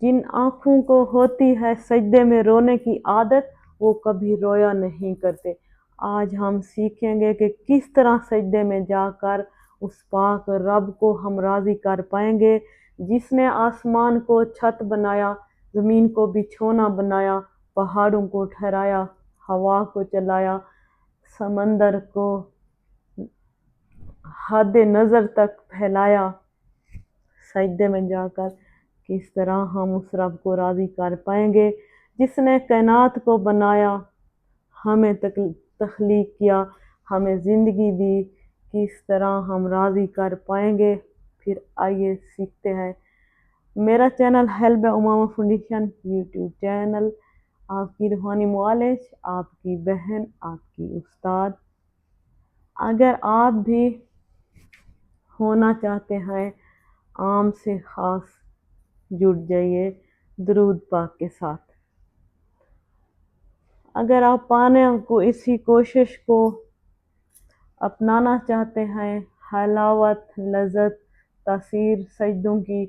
جن آنکھوں کو ہوتی ہے سجدے میں رونے کی عادت وہ کبھی رویا نہیں کرتے۔ آج ہم سیکھیں گے کہ کس طرح سجدے میں جا کر اس پاک رب کو ہم راضی کر پائیں گے جس نے آسمان کو چھت بنایا، زمین کو بچھونا بنایا، پہاڑوں کو ٹھہرایا، ہوا کو چلایا، سمندر کو حد نظر تک پھیلایا۔ سجدے میں جا کر کس طرح ہم اس رب کو راضی کر پائیں گے جس نے کائنات کو بنایا، ہمیں تخلیق کیا، ہمیں زندگی دی، کس طرح ہم راضی کر پائیں گے۔ پھر آئیے سیکھتے ہیں۔ میرا چینل ہیلپ امامہ فاؤنڈیشن یوٹیوب چینل، آپ کی روحانی معالج، آپ کی بہن، آپ کی استاد۔ اگر آپ بھی ہونا چاہتے ہیں عام سے خاص، جڑ جائیے درود پاک کے ساتھ۔ اگر آپ پانے کو اسی کوشش کو اپنانا چاہتے ہیں، حلاوت، لذت، تاثیر سجدوں کی،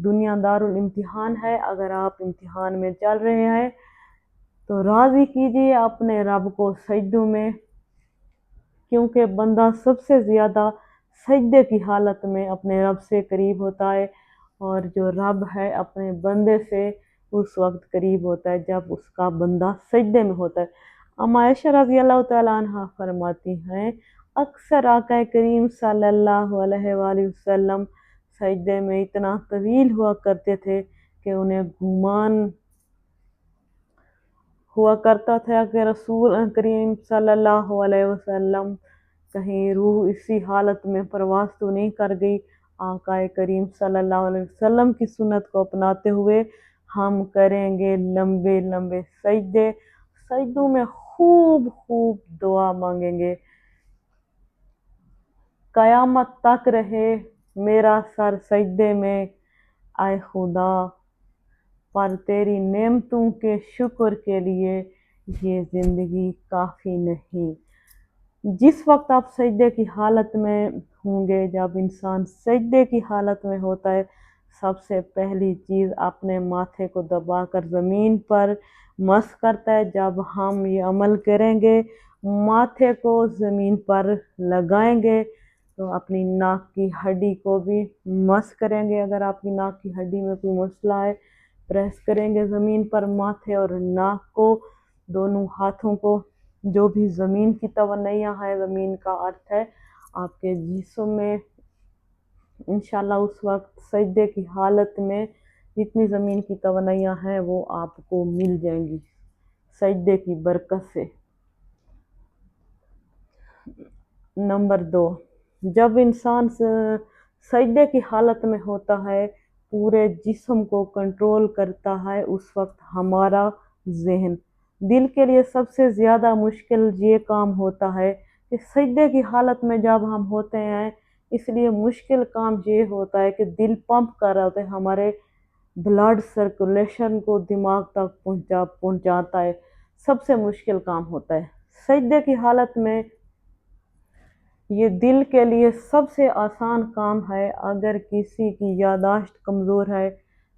دنیا دارالامتحان ہے، اگر آپ امتحان میں چل رہے ہیں تو راضی کیجیے اپنے رب کو سجدوں میں، کیونکہ بندہ سب سے زیادہ سجدے کی حالت میں اپنے رب سے قریب ہوتا ہے، اور جو رب ہے اپنے بندے سے اس وقت قریب ہوتا ہے جب اس کا بندہ سجدے میں ہوتا ہے۔ اما عائشہ رضی اللہ تعالیٰ عنہ فرماتی ہیں اکثر آقا کریم صلی اللہ علیہ وآلہ وسلم سجدے میں اتنا طویل ہوا کرتے تھے کہ انہیں گمان ہوا کرتا تھا کہ رسول کریم صلی اللہ علیہ وسلم کہیں روح اسی حالت میں پرواز تو نہیں کر گئی۔ آقا کریم صلی اللہ علیہ وسلم کی سنت کو اپناتے ہوئے ہم کریں گے لمبے لمبے سجدے، سجدوں میں خوب خوب دعا مانگیں گے۔ قیامت تک رہے میرا سر سجدے میں، اے خدا پر تیری نعمتوں کے شکر کے لیے یہ زندگی کافی نہیں۔ جس وقت آپ سجدے کی حالت میں ہوں گے، جب انسان سجدے کی حالت میں ہوتا ہے، سب سے پہلی چیز اپنے ماتھے کو دبا کر زمین پر مس کرتا ہے۔ جب ہم یہ عمل کریں گے، ماتھے کو زمین پر لگائیں گے تو اپنی ناک کی ہڈی کو بھی مس کریں گے، اگر آپ کی ناک کی ہڈی میں کوئی مسئلہ ہے، پریس کریں گے زمین پر ماتھے اور ناک کو، دونوں ہاتھوں کو۔ جو بھی زمین کی توانائیاں ہے، زمین کا ارتھ ہے آپ کے جسم میں، انشاءاللہ اس وقت سجدے کی حالت میں جتنی زمین کی توانائیاں ہیں وہ آپ کو مل جائیں گی سجدے کی برکت سے۔ نمبر 2، جب انسان سجدے کی حالت میں ہوتا ہے، پورے جسم کو کنٹرول کرتا ہے، اس وقت ہمارا ذہن۔ دل کے لیے سب سے زیادہ مشکل یہ کام ہوتا ہے کہ سجدے کی حالت میں جب ہم ہوتے ہیں، اس لیے مشکل کام یہ ہوتا ہے کہ دل پمپ کر رہا ہوتا ہے، ہمارے بلڈ سرکولیشن کو دماغ تک پہنچاتا ہے، سب سے مشکل کام ہوتا ہے سجدے کی حالت میں۔ یہ دل کے لیے سب سے آسان کام ہے۔ اگر کسی کی یادداشت کمزور ہے،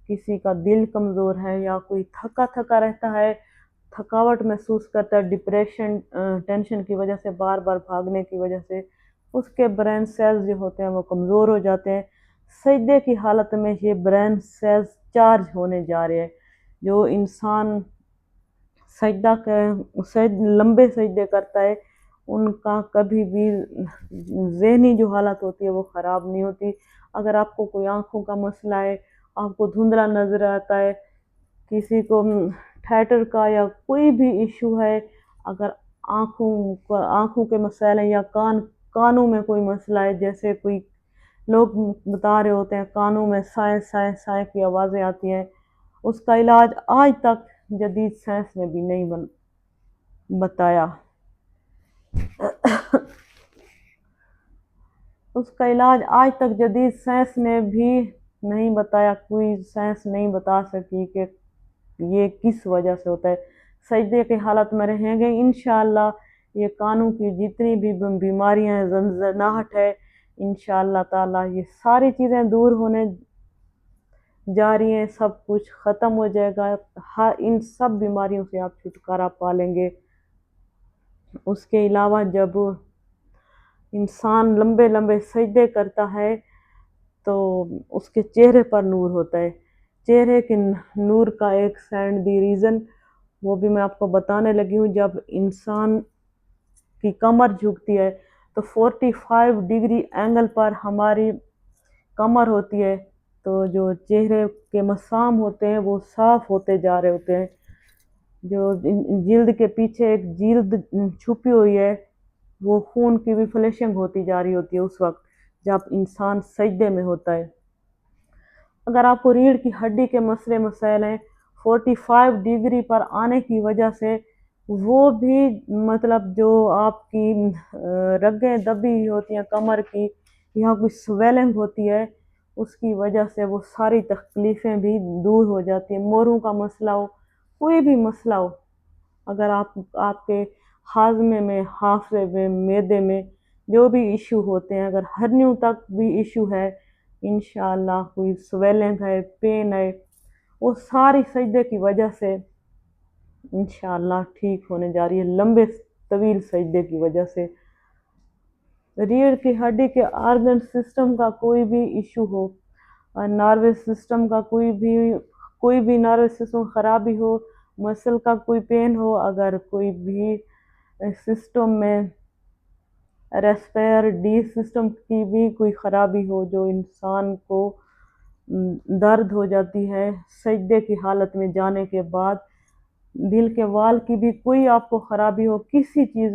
کسی کا دل کمزور ہے، یا کوئی تھکا تھکا رہتا ہے، تھکاوٹ محسوس کرتا ہے، ڈپریشن، ٹینشن کی وجہ سے، بار بار بھاگنے کی وجہ سے اس کے برین سیلز جو ہوتے ہیں وہ کمزور ہو جاتے ہیں۔ سجدے کی حالت میں یہ برین سیلز چارج ہونے جا رہے ہیں۔ جو انسان لمبے سجدے کرتا ہے ان کا کبھی بھی ذہنی جو حالت ہوتی ہے وہ خراب نہیں ہوتی۔ اگر آپ کو کوئی آنکھوں کا مسئلہ ہے، آپ کو دھندلا نظر آتا ہے، کسی کو تھیٹر کا یا کوئی بھی ایشو ہے، اگر آنکھوں کے مسائل ہیں یا کانوں میں کوئی مسئلہ ہے، جیسے کوئی لوگ بتا رہے ہوتے ہیں کانوں میں سائیں سائیں سائیں کی آوازیں آتی ہیں، اس کا علاج آج تک جدید سائنس نے بھی نہیں بتایا۔ اس کا علاج آج تک جدید سائنس نے بھی نہیں بتایا، کوئی سائنس نہیں بتا سکی کہ یہ کس وجہ سے ہوتا ہے۔ سجدے کی حالت میں رہیں گے انشاءاللہ یہ کانوں کی جتنی بھی بیماریاں ہیں، زنجناہٹ ہے، انشاءاللہ تعالی یہ ساری چیزیں دور ہونے جا رہی ہیں، سب کچھ ختم ہو جائے گا، ان سب بیماریوں سے آپ چھٹکارا پا لیں گے۔ اس کے علاوہ جب انسان لمبے لمبے سجدے کرتا ہے تو اس کے چہرے پر نور ہوتا ہے۔ چہرے کے نور کا ایک سائن دی ریزن وہ بھی میں آپ کو بتانے لگی ہوں۔ جب انسان کی کمر جھکتی ہے تو 45 ڈگری اینگل پر ہماری کمر ہوتی ہے، تو جو چہرے کے مسام ہوتے ہیں وہ صاف ہوتے جا رہے ہوتے ہیں۔ جو جلد کے پیچھے ایک جلد چھپی ہوئی ہے وہ خون کی بھی فلیشنگ ہوتی جا رہی ہوتی ہے اس وقت جب انسان سجدے میں ہوتا ہے۔ اگر آپ کو ریڑھ کی ہڈی کے مسئلے مسائل ہیں 45 ڈگری پر آنے کی وجہ سے، وہ بھی مطلب جو آپ کی رگیں دبی ہوتی ہیں کمر کی، یہاں کوئی سویلنگ ہوتی ہے، اس کی وجہ سے وہ ساری تکلیفیں بھی دور ہو جاتی ہیں۔ موروں کا مسئلہ ہو، کوئی بھی مسئلہ ہو، اگر آپ کے ہاضمے میں، حافظے میں، معدے میں جو بھی ایشو ہوتے ہیں، اگر ہرنیوں تک بھی ایشو ہے، انشاءاللہ کوئی سویلنگ ہے، پین ہے، وہ ساری سجدے کی وجہ سے انشاءاللہ ٹھیک ہونے جا رہی ہے، لمبے طویل سجدے کی وجہ سے۔ ریڑھ کی ہڈی کے آرگن سسٹم کا کوئی بھی ایشو ہو، نروس سسٹم کا کوئی بھی نروس سسٹم خرابی ہو، مسل کا کوئی پین ہو، اگر کوئی بھی سسٹم میں ریسپیر ڈی سسٹم کی بھی کوئی خرابی ہو جو انسان کو درد ہو جاتی ہے سجدے کی حالت میں جانے کے بعد، دل کے وال کی بھی کوئی آپ کو خرابی ہو، کسی چیز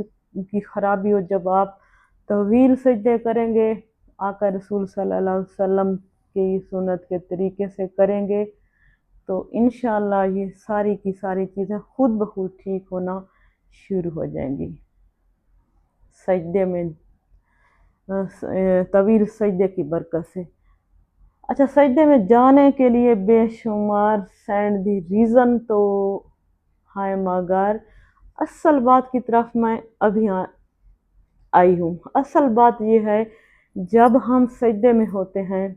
کی خرابی ہو، جب آپ طویل سجدے کریں گے، آقا رسول صلی اللہ علیہ وسلم کی سنت کے طریقے سے کریں گے، تو انشاءاللہ یہ ساری کی ساری چیزیں خود بخود ٹھیک ہونا شروع ہو جائیں گی۔ سجدے میں طویل سجدے کی برکت سے۔ اچھا، سجدے میں جانے کے لیے بے شمار سینڈ دی ریزن تو ہے، مگر اصل بات کی طرف میں ابھی آئی ہوں۔ اصل بات یہ ہے، جب ہم سجدے میں ہوتے ہیں،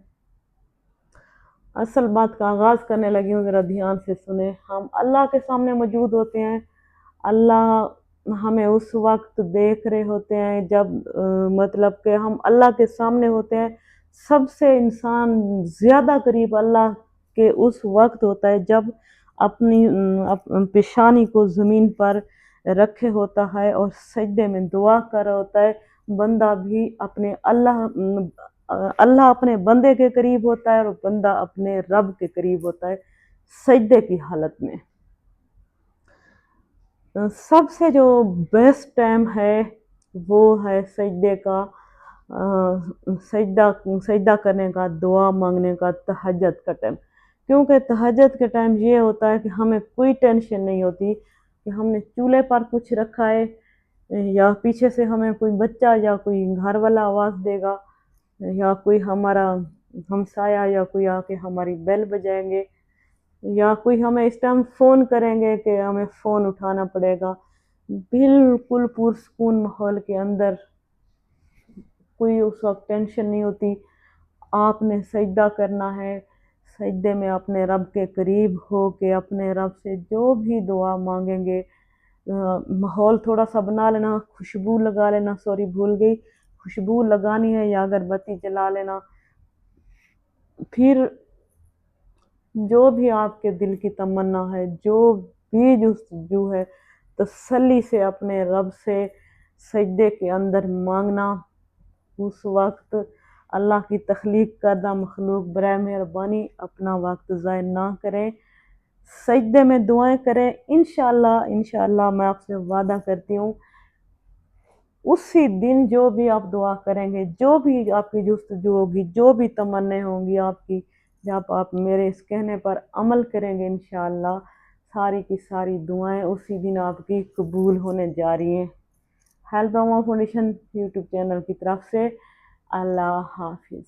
اصل بات کا آغاز کرنے لگی ہوں، ذرا دھیان سے سنیں۔ ہم اللہ کے سامنے موجود ہوتے ہیں، اللہ ہمیں اس وقت دیکھ رہے ہوتے ہیں جب مطلب کہ ہم اللہ کے سامنے ہوتے ہیں۔ سب سے انسان زیادہ قریب اللہ کے اس وقت ہوتا ہے جب اپنی پیشانی کو زمین پر رکھے ہوتا ہے اور سجدے میں دعا کر رہا ہوتا ہے۔ بندہ بھی اپنے اللہ اپنے بندے کے قریب ہوتا ہے اور بندہ اپنے رب کے قریب ہوتا ہے سجدے کی حالت میں۔ سب سے جو بیسٹ ٹائم ہے وہ ہے سجدے کا، سجدہ کرنے کا، دعا مانگنے کا، تہجد کا ٹائم۔ کیونکہ تہجد کے ٹائم یہ ہوتا ہے کہ ہمیں کوئی ٹینشن نہیں ہوتی کہ ہم نے چولہے پر کچھ رکھا ہے یا پیچھے سے ہمیں کوئی بچہ یا کوئی گھر والا آواز دے گا یا کوئی ہمارا ہمسایہ یا کوئی آ کے ہماری بیل بجائیں گے یا کوئی ہمیں اس ٹائم فون کریں گے کہ ہمیں فون اٹھانا پڑے گا۔ بالکل پرسکون ماحول کے اندر کوئی اس وقت ٹینشن نہیں ہوتی۔ آپ نے سجدہ کرنا ہے، سجدے میں اپنے رب کے قریب ہو کے اپنے رب سے جو بھی دعا مانگیں گے، ماحول تھوڑا سا بنا لینا، خوشبو لگا لینا، بھول گئی، خوشبو لگانی ہے یا اگربتی جلا لینا، پھر جو بھی آپ کے دل کی تمنا ہے، جو بھی جستجو ہے، تسلی سے اپنے رب سے سجدے کے اندر مانگنا۔ اس وقت اللہ کی تخلیق کردہ مخلوق برائے مہربانی اپنا وقت ضائع نہ کریں، سجدے میں دعائیں کریں۔ انشاءاللہ میں آپ سے وعدہ کرتی ہوں، اسی دن جو بھی آپ دعا کریں گے، جو بھی آپ کی جستجو ہوگی، جو بھی تمنا ہوں گی آپ کی، جب آپ میرے اس کہنے پر عمل کریں گے، انشاءاللہ ساری کی ساری دعائیں اسی دن آپ کی قبول ہونے جا رہی ہیں۔ ہیلپ فاؤنڈیشن یوٹیوب چینل کی طرف سے اللہ حافظ۔